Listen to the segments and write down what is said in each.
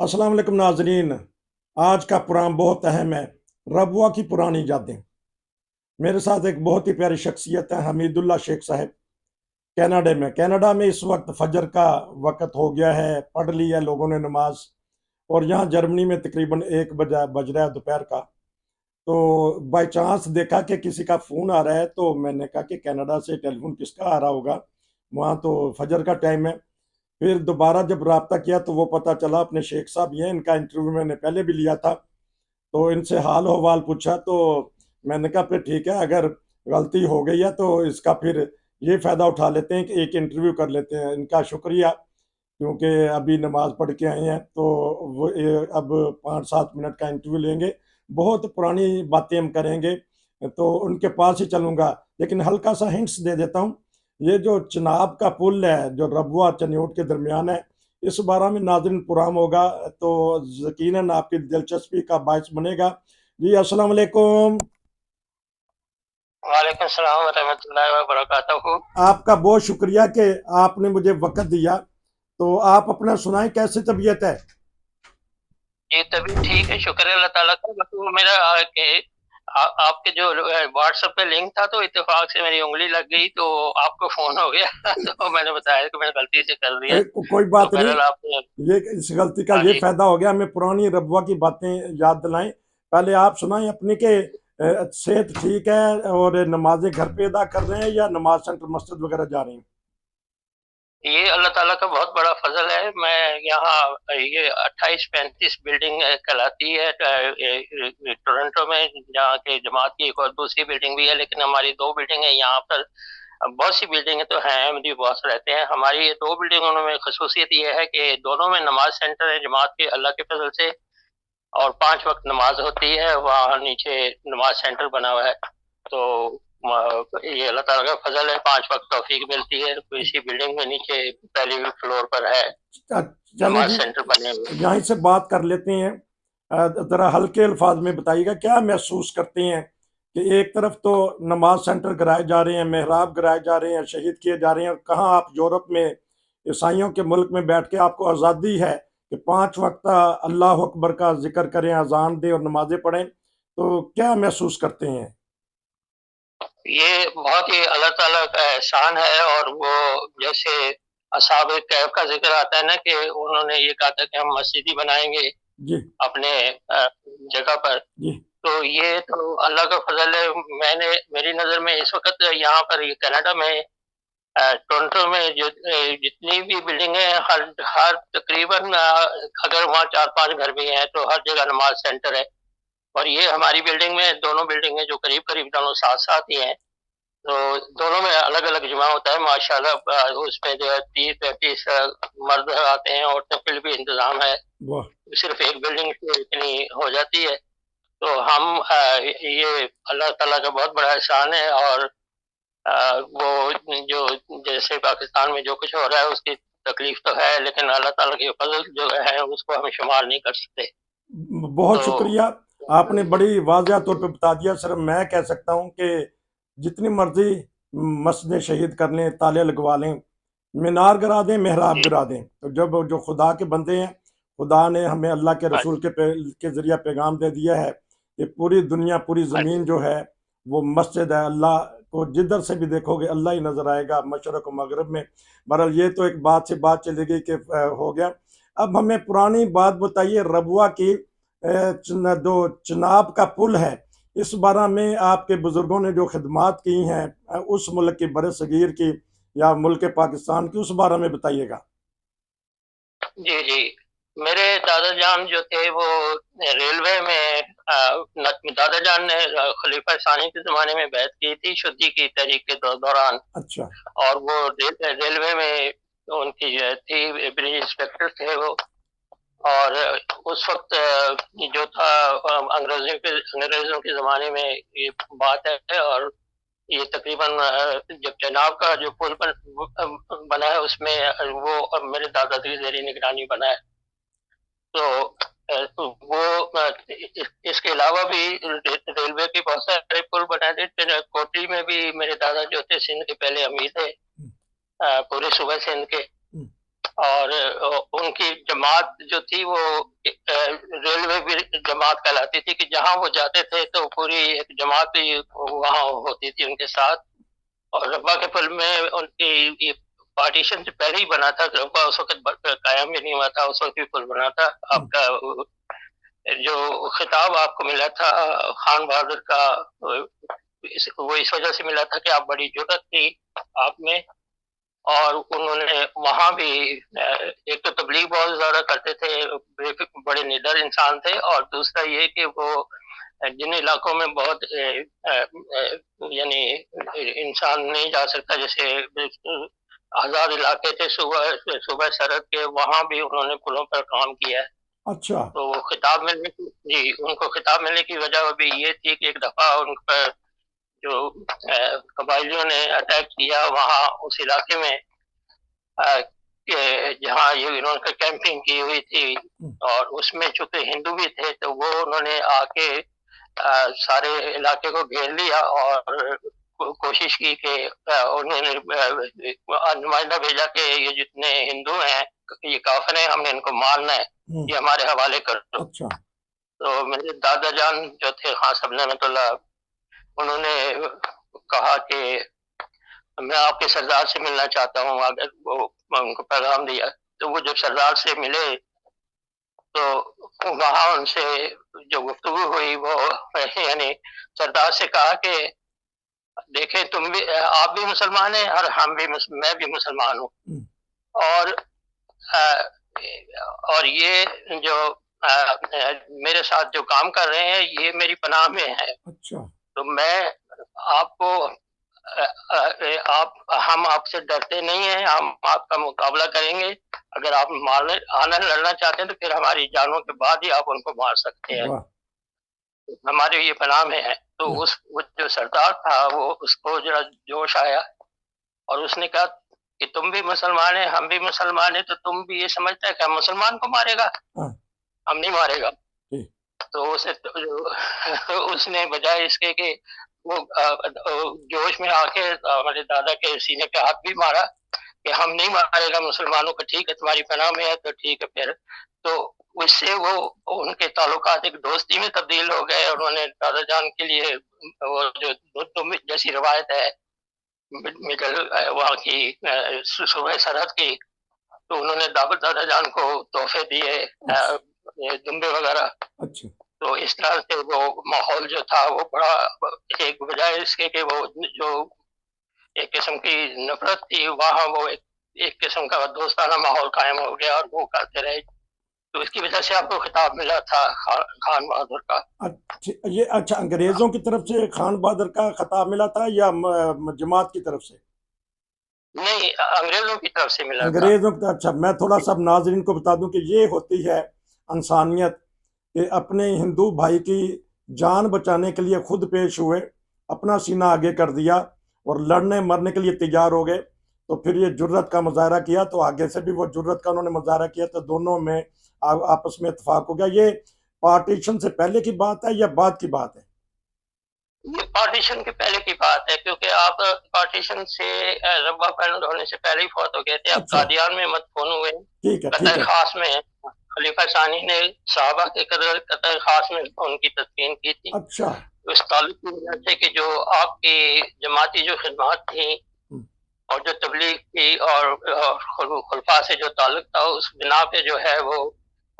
अस्सलाम वालेकुम नाजरीन। आज का प्रोग्राम बहुत अहम है। रबुआ की पुरानी यादें। मेरे साथ एक बहुत ही प्यारी शख्सियत है, हमीदुल्ला शेख साहब। कनाडा में इस वक्त फजर का वक्त हो गया है, पढ़ ली है लोगों ने नमाज। और यहाँ जर्मनी में तकरीबन 1 बजा बज रहा है दोपहर का। तो बाय चांस देखा कि किसी का फ़ोन आ रहा है, तो मैंने कहा कि कनाडा से टेलीफोन किसका आ रहा होगा। वहाँ तो फजर का टाइम है। फिर दोबारा जब रब्ता किया तो वो पता चला अपने शेख साहब ये, इनका इंटरव्यू मैंने पहले भी लिया था। तो इनसे हाल हवाल पूछा, तो मैंने कहा फिर ठीक है, अगर गलती हो गई है तो इसका फिर ये फ़ायदा उठा लेते हैं कि एक इंटरव्यू कर लेते हैं। इनका शुक्रिया, क्योंकि अभी नमाज पढ़ के आए हैं, तो वो अब 5-7 मिनट का इंटरव्यू लेंगे। बहुत पुरानी बातें हम करेंगे, तो उनके पास ही चलूँगा। लेकिन हल्का सा हिंट्स दे देता हूँ। ये जो चिनाब का पुल है जो रबुआ चन्योट के दरमियान है, इस बारे में नाज़रीन प्रोग्राम होगा, तो यकीनन आपकी दिलचस्पी का बायस बनेगा। जी अस्सलाम वालेकुम। वालेकुम सलाम रहमतुल्लाहि व बरकातहू। आपका बहुत शुक्रिया कि आपने मुझे वक्त दिया। तो आप अपना सुनाएं, कैसी तबीयत है? जी तभी ठीक है, शुक्र है अल्लाह ताला का। बस वो मेरा आपके जो व्हाट्सएप पे लिंक था, तो इत्तेफाक से मेरी उंगली लग गई, तो आपको फोन हो गया। तो मैंने बताया कि मैंने गलती से कर दिया। कोई तो बात नहीं। बहरहाल आपने। ये इस गलती का हाँ ये जी। फायदा हो गया, हमें पुरानी रबुआ की बातें याद दिलाएं। पहले आप सुनाएं अपनी के सेहत ठीक है और नमाजें घर पे अदा कर रहे हैं या नमाज सेंटर मस्जिद वगैरह जा रहे हैं? ये अल्लाह ताला का बहुत बड़ा फजल है। मैं यहाँ ये 2835 बिल्डिंग कहलाती है टोरंटो में, जहाँ के जमात की एक और दूसरी बिल्डिंग भी है, लेकिन हमारी दो बिल्डिंग है यहाँ पर। बहुत सी बिल्डिंगें तो हैं, अहमदी बहुत रहते हैं। हमारी ये दो बिल्डिंगों में खसूसियत ये है कि दोनों में नमाज सेंटर है जमात के, अल्लाह के फजल से। और 5 वक्त नमाज होती है वहाँ नीचे, नमाज सेंटर बना हुआ है। तो ये अल्लाह ताला का फजल है, 5 वक्त तौफीक मिलती है। तो इसी बिल्डिंग में नीचे पहली फ्लोर पर है चलें नमाज जी, सेंटर बने हुए। यहीं से बात कर लेते हैं। ज़रा हल्के अल्फाज में बताइएगा, क्या महसूस करते हैं कि एक तरफ तो नमाज सेंटर गिराए जा रहे हैं, मेहराब गिराए जा रहे हैं, शहीद किए जा रहे हैं। कहाँ आप यूरोप में ईसाइयों के मुल्क में बैठ के आपको आज़ादी है कि 5 वक्त अल्लाह अकबर का जिक्र करें, अजान दें और नमाजें पढ़ें। तो क्या महसूस करते हैं? ये बहुत ही अल्लाह ताला का एहसान है। और वो जैसे असहाब कहफ का जिक्र आता है ना, कि उन्होंने ये कहा था कि हम मस्जिद ही बनाएंगे जी। अपने जगह पर। जी। तो ये तो अल्लाह का फजल है। मैंने मेरी नज़र में इस वक्त यहाँ पर ये कनाडा में टोरंटो में जो जितनी भी बिल्डिंग है, हर हर तकरीबन अगर वहाँ 4-5 घर भी हैं, तो हर जगह नमाज सेंटर है। और ये हमारी बिल्डिंग में, दोनों बिल्डिंगें जो करीब करीब दोनों साथ साथ ही हैं, तो दोनों में अलग अलग जुमा होता है माशाल्लाह। उसमें जो है 30-35 मर्द आते हैं, औरतों के लिए भी इंतजाम है। वाह। सिर्फ एक बिल्डिंग से इतनी हो जाती है। तो हम ये अल्लाह ताला का बहुत बड़ा एहसान है। और वो जो जैसे पाकिस्तान में जो कुछ हो रहा है उसकी तकलीफ तो है, लेकिन अल्लाह ताला के फजल जो है उसको हम शुमार नहीं कर सकते। बहुत तो शुक्रिया। आपने बड़ी वाज़िया तौर पे बता दिया। सिर्फ मैं कह सकता हूँ कि जितनी मर्जी मस्जिदें शहीद कर लें, ताले लगवा लें, मीनार गिरा दें, मेहराब जी। गिरा दें, तो जब जो खुदा के बंदे हैं, खुदा ने हमें अल्लाह के हाँ रसूल के ज़रिए पैगाम दे दिया है कि पूरी दुनिया, पूरी हाँ ज़मीन जो है वो मस्जिद है। अल्लाह को जिधर से भी देखोगे अल्लाह ही नज़र आएगा, मशरक़ व मगरब में। बहरहाल ये तो एक बात से बात चली गई कि हो गया। अब हमें पुरानी बात बताइए, रबुआ की जो चिनाब का पुल है, इस बारे में आपके बुजुर्गों ने जो खिदमात की हैं, उस मुल्क की, बर सगीर की या मुल्क पाकिस्तान की, उस बारे में बताइएगा। जी जी। मेरे दादा जान जो थे वो रेलवे में, दादा जान ने खलीफा सानी के ज़माने में बैत की थी शुद्धी की तहरीक के दौरान। अच्छा। और वो रेलवे में उनकी जो थी, ब्रिज इंस्पेक्टर थे वो। और उस वक्त जो था, अंग्रेज़ों के ज़माने में ये बात है। और ये तकरीबन जब चेनाब का जो पुल बना है उसमें वो मेरे दादा की ज़ेरी निगरानी बना है। तो वो इसके अलावा भी रेलवे के बहुत सारे पुल बनाए थे। कोटी में भी मेरे दादा जो थे सिंध के पहले अमीर थे, पूरे सूबे सिंध के। और उनकी जमात जो थी वो रेलवे भी जमात कहलाती थी कि जहां वो जाते थे तो पूरी एक जमात ही वहां होती थी उनके साथ। और रब्बा के पुल में उनकी ये पार्टीशन से पहले ही बना था, रब्बा उस वक्त कायम भी नहीं हुआ था, उस वक्त भी पुल बना था। आपका जो खिताब आपको मिला था खान बहादुर का, वो इस वजह से मिला था कि आप बड़ी जुर्रत थी आप में। और उन्होंने वहां भी एक तो तबलीग बहुत ज्यादा करते थे, बड़े निडर इंसान थे, और दूसरा ये कि वो जिन इलाकों में बहुत यानी इंसान नहीं जा सकता, जैसे आजाद इलाके थे सुबह सुबह सरहद के, वहां भी उन्होंने पुलों पर काम किया है। अच्छा। तो वो खिताब मिलने की, जी, उनको खिताब मिलने की वजह अभी ये थी कि एक दफा उन पर जो कबायलियों ने अटैक किया वहां उस इलाके में, जहाँ ये इन्होंने कैंपिंग की हुई थी, और उसमें चूंकि हिंदू भी थे तो वो उन्होंने आके सारे इलाके को घेर लिया और कोशिश की कि उन्होंने नुमाइंदा भेजा कि ये जितने हिंदू हैं ये काफिर हैं, हमने इनको मारना है, ये हमारे हवाले कर दो। अच्छा। तो मेरे दादा जान जो थे खान साहब रहमतुल्लाह, उन्होंने कहा कि मैं आपके सरदार से मिलना चाहता हूँ। अगर वो उनको पैगाम दिया तो वो जब सरदार से मिले तो वहां उनसे जो गुफ्तगू हुई वो यानी सरदार से कहा कि देखें तुम भी, आप भी मुसलमान हैं और हम भी, मैं भी मुसलमान हूँ, और और ये जो मेरे साथ जो काम कर रहे हैं ये मेरी पनाह में है। अच्छा। तो मैं आपको आप हम आपसे डरते नहीं हैं, हम आपका मुकाबला करेंगे। अगर आप मारने आना लड़ना चाहते हैं तो फिर हमारी जानों के बाद ही आप उनको मार सकते हैं, हमारे ये पनाह में है। तो उस जो सरदार था वो उसको जरा जोश आया और उसने कहा कि तुम भी मुसलमान है, हम भी मुसलमान है, तो तुम भी ये समझता है कि हम मुसलमान को मारेगा, हम नहीं मारेगा। तो उसे उसने बजाय इसके कि वो जोश में आके हमारे दादा के सीने पे हाथ भी मारा कि हम नहीं मारेगा मुसलमानों को, ठीक है तुम्हारी पनाह में है तो ठीक है फिर। तो उससे वो उनके ताल्लुकात एक दोस्ती में तब्दील हो गए। उन्होंने दादा जान के लिए वो जो जैसी रवायत है मिडल वहाँ की सुबह सरहद की, तो उन्होंने दादा जान को तोहफे दिए, दुम्बे वगैरह। अच्छा। तो इस तरह से वो माहौल जो था वो बड़ा, एक बजाय इसके कि वो जो एक किस्म की नफरत थी वहाँ वो एक किस्म का दोस्ताना माहौल कायम हो गया और वो करते रहे। तो इसकी वजह से आपको खिताब मिला था खान बहादुर का। अच्छा, ये अच्छा अंग्रेजों की तरफ से खान बहादुर का खिताब मिला था या जमात की तरफ से? नहीं, अंग्रेजों की तरफ से मिला था। अंग्रेजों की। अच्छा, मैं थोड़ा सा नाजरीन को बता दूं कि ये होती है इंसानियत कि अपने हिंदू भाई की जान बचाने के लिए खुद पेश हुए, अपना सीना आगे कर दिया और लड़ने मरने के लिए तैयार हो गए। तो फिर ये जुर्रत का मुजाहरा किया, तो आगे से भी वो जुर्रत का उन्होंने मुजाहरा किया, तो दोनों में आपस में इत्तेफाक हो गया। ये पार्टीशन से पहले की बात है या बाद की बात है? ये पार्टीशन के पहले की बात है, क्योंकि आप पार्टीशन से रब्बा पैनल होने से पहले ही फौत हो गए थे। आप कादियान में मदफून हुए, कतर खास में खलीफा सानी ने साहबा के कतर खास में उनकी तदफीन की थी। अच्छा। उस ताल्लुक की वजह से कि जो आपकी जमाती जो खिदमत थी और जो तबलीग थी और खुलफा से जो ताल्लुक था, उस बिना पे जो है वो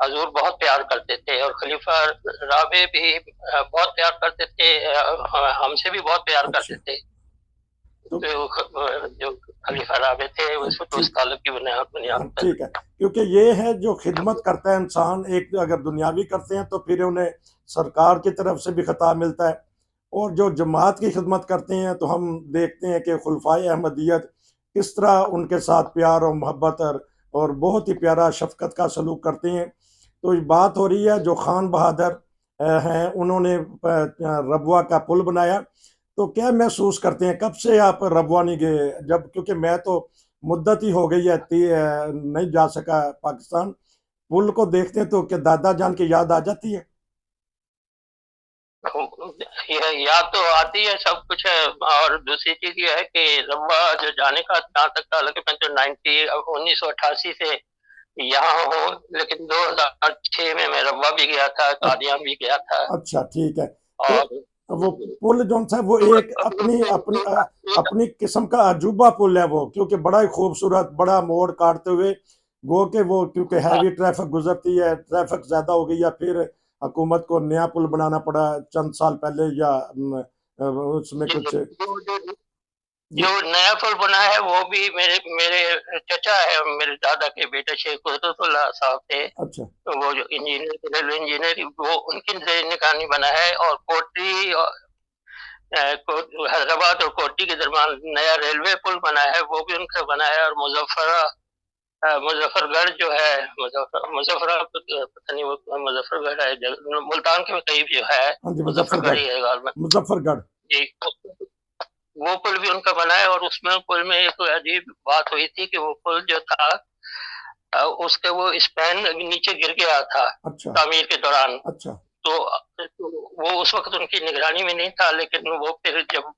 हजूर बहुत प्यार करते थे और खलीफा राबे भी बहुत प्यार करते थे, हमसे भी बहुत प्यार करते थे। तो जो खलीफा राबे थे उस ताल्लुक की बुनियाद पर। ठीक है, क्योंकि ये है जो खिदमत करता है इंसान, एक अगर दुनियावी करते हैं तो फिर उन्हें सरकार की तरफ से भी खिताब मिलता है, और जो जमात की खिदमत करते हैं तो हम देखते हैं कि खुलफाए अहमदियत किस तरह उनके साथ प्यार और मोहब्बत और बहुत ही प्यारा शफकत का सलूक करते हैं। तो बात हो रही है जो खान बहादुर हैं, उन्होंने रबवा का पुल बनाया, तो क्या महसूस करते हैं? कब से आप रबवा नहीं गए? जब, क्योंकि मैं तो मुद्दत ही हो गई है, नहीं जा सका पाकिस्तान। पुल को देखते हैं तो क्या दादा जान की याद आ जाती है? याद तो आती है, सब कुछ है। और दूसरी चीज ये है कि रब्वा जो जाने का जहाँ तक ताल्लुक है, 1988 से यहाँ हूँ, लेकिन 2006 में मैं रब्वा भी गया था, कादियान भी गया था। अच्छा ठीक है। तो और वो पुल जो है वो एक अपनी अपनी अपनी किस्म का अजूबा पुल है वो, क्योंकि बड़ा ही खूबसूरत, बड़ा मोड़ काटते हुए गो के वो, क्योंकि हैवी ट्रैफिक गुजरती है, ट्रैफिक ज्यादा हो गई या फिर हुकूमत को नया पुल बनाना पड़ा चंद साल पहले, या उसमें कुछ जो नया पुल बना है वो भी मेरे मेरे चचा है, मेरे दादा के बेटे शेख कुदरतुल्लाह साहब थे। अच्छा तो वो जो इंजीनियर, रेलवे इंजीनियर, वो उनकी निगरानी बना है। और कोटरी और हैदराबाद और कोटी के दरमियान नया रेलवे पुल बना है, वो भी उनका बना है। और मुजफ्फरगढ़ जो है, मुजफ्फरा पता नहीं वो मुजफ्फरगढ़ है, मुल्तान के करीब जो है, हाँ जी, मुजफ्फरगढ़ मुजफ्फरगढ़, ही है गालबन मुजफ्फरगढ़। जी। वो पुल भी उनका बना है। और उसमें पुल में एक अजीब बात हुई थी कि वो पुल जो था, उसके वो स्पैन नीचे गिर गया था अच्छा तामीर के दौरान। अच्छा तो वो उस वक्त उनकी निगरानी में नहीं था, लेकिन वो फिर जब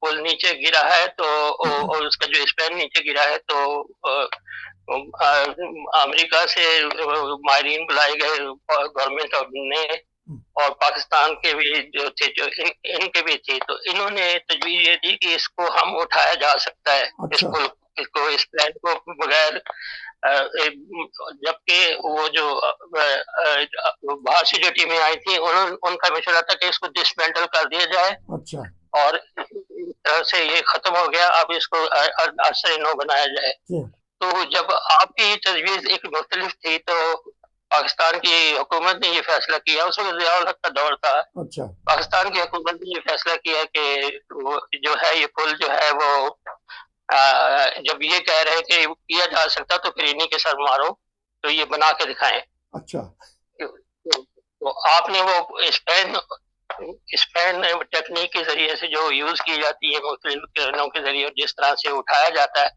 पुल नीचे गिरा है तो और उसका जो स्पैन नीचे गिरा है, तो अमेरिका से माहिरीन बुलाए गए गवर्नमेंट ने, और पाकिस्तान के भी जो थे, जो इनके भी थे। तो इन्होंने तजवीज ये दी कि इसको हम उठाया जा सकता है, इस अच्छा पुल इसको, इस प्लान को बगैर, जबकि वो जो बाहर से जो टीमें आई थी, उनका मशवरा था कि इसको डिसमेंटल कर दिया जाए। अच्छा और इस तरह से ये खत्म हो गया, अब इसको अरसर नो बनाया जाए। जी, तो जब आपकी तजवीज एक मुख्तलिफ थी, तो पाकिस्तान की हुकूमत ने ये फैसला किया, उस वक्त ज़ियाउल हक का दौर था, अच्छा पाकिस्तान की हुकूमत ने ये फैसला किया कि वो जो है, ये पुल जो है वो जब ये कह रहे हैं कि किया जा सकता, तो फिर इन्हीं के सर मारो, तो ये बना के दिखाएं। अच्छा तो आपने वो स्पेन स्पेन टेक्निक के जरिए से जो यूज की जाती है, मुख्तलिफ किरणों के जरिए जिस तरह से उठाया जाता है,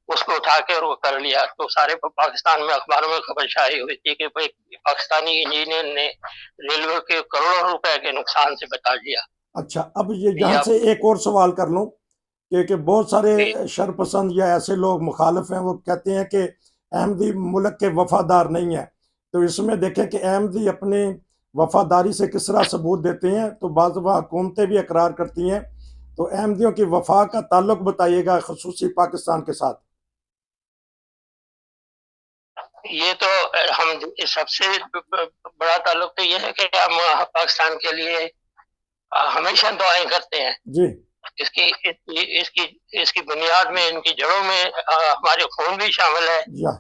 उसको उठा के और वो कर लिया। तो सारे पाकिस्तान में अखबारों में खबर छाई हुई थी कि पाकिस्तानी इंजीनियर ने रेलवे के करोड़ों रुपए के नुकसान से बचा दिया। अच्छा। अब ये यहाँ से एक और सवाल कर लूँ कि बहुत सारे शरपसंद या ऐसे लोग मुखालिफ हैं, वो कहते हैं कि अहमदी मुल्क के वफादार नहीं है। तो इसमें देखें कि अहमदी अपनी वफादारी से किस तरह सबूत देते हैं। तो बाज़ दफ़ा हुकूमतें भी इकरार करती हैं। तो अहमदियों की वफा का ताल्लुक बताइएगा, खसूसी पाकिस्तान के साथ। ये तो हम सबसे बड़ा ताल्लुक तो ये है कि हम पाकिस्तान के लिए हमेशा दुआएं करते हैं। जी, इसकी इसकी इसकी इसकी बुनियाद में, इनकी जड़ों में हमारे खून भी शामिल है, या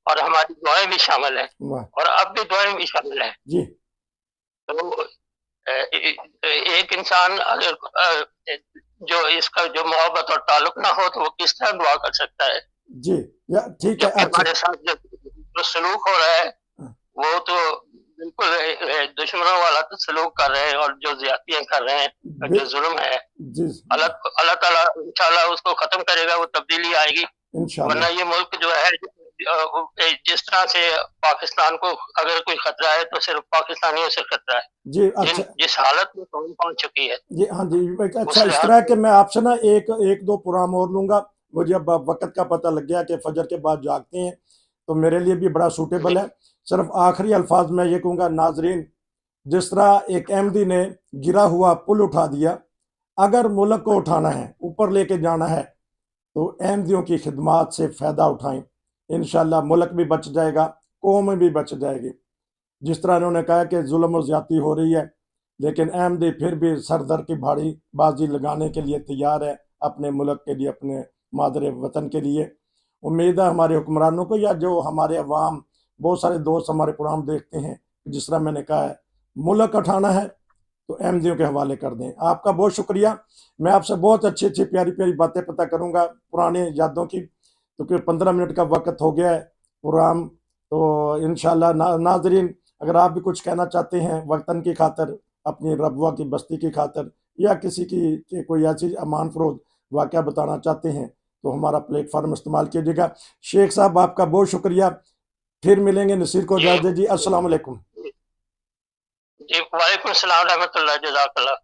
और हमारी दुआएं भी शामिल है, वाह और अब भी दुआएं भी शामिल है। जी, तो एक इंसान अगर जो इसका जो मोहब्बत और ताल्लुक ना हो, तो वो किस तरह दुआ कर सकता है? जी, या ठीक है। जबकि अच्छा, हमारे साथ जो सलूक हो रहा है, वो तो बिल्कुल दुश्मनों वाला तो सलूक कर रहे हैं, और जो ज्यादतियां कर रहे हैं, जो जुल्म है, जी, अल्लाह ताला इंशाल्लाह उसको खत्म करेगा, वो तब्दीली आएगी। वरना इंशाल्लाह ये मुल्क जो है, जिस तरह से पाकिस्तान को अगर कोई खतरा है, तो सिर्फ पाकिस्तानियों से खतरा है, जी। अच्छा जिस हालत में कौन पहुंच चुकी है। जी, हाँ जी। अच्छा, उस इस तरह लिहाज के मैं आपसे ना एक दो प्रोग्राम और लूंगा। मुझे अब वक्त का पता लग गया कि फजर के बाद जागते हैं, तो मेरे लिए भी बड़ा सूटेबल है। सिर्फ आखिरी अल्फाज में ये कहूँगा, नाजरीन, जिस तरह एक अहमदी ने गिरा हुआ पुल उठा दिया, अगर मुल्क को उठाना है, ऊपर लेके जाना है, तो अहमदियों की खिदमात से फ़ायदा उठाएं। इंशाल्लाह मुल्क भी बच जाएगा, कौम भी बच जाएगी। जिस तरह उन्होंने कहा कि जुल्म और ज़्यादती हो रही है, लेकिन अहमदी फिर भी सरदर की भारी बाजी लगाने के लिए तैयार है, अपने मुल्क के लिए, अपने मादरे वतन के लिए। उम्मीद है हमारे हुक्मरानों को, या जो हमारे अवाम, बहुत सारे दोस्त हमारे प्रोग्राम देखते हैं, जिस तरह मैंने कहा है, मुल्क उठाना है तो अहमदियों के हवाले कर दें। आपका बहुत शुक्रिया। मैं आपसे बहुत अच्छी अच्छी प्यारी प्यारी बातें पता करूँगा, पुराने यादों की। क्योंकि 15 मिनट का वक्त हो गया है प्रोग्राम। तो इंशाल्लाह नाजरीन, अगर आप भी कुछ कहना चाहते हैं वतन की खातर, अपनी रबवा की बस्ती की खातर, या किसी की कोई ऐसी अमान फरोद वाक़या बताना चाहते हैं, तो हमारा प्लेटफार्म इस्तेमाल कीजिएगा। शेख साहब, आपका बहुत शुक्रिया। फिर मिलेंगे। नसीर को इजाज़त दीजिए। अस्सलाम वालेकुम। जी, वालेकुम सलाम रहमतुल्लाह, जज़ाकल्लाह।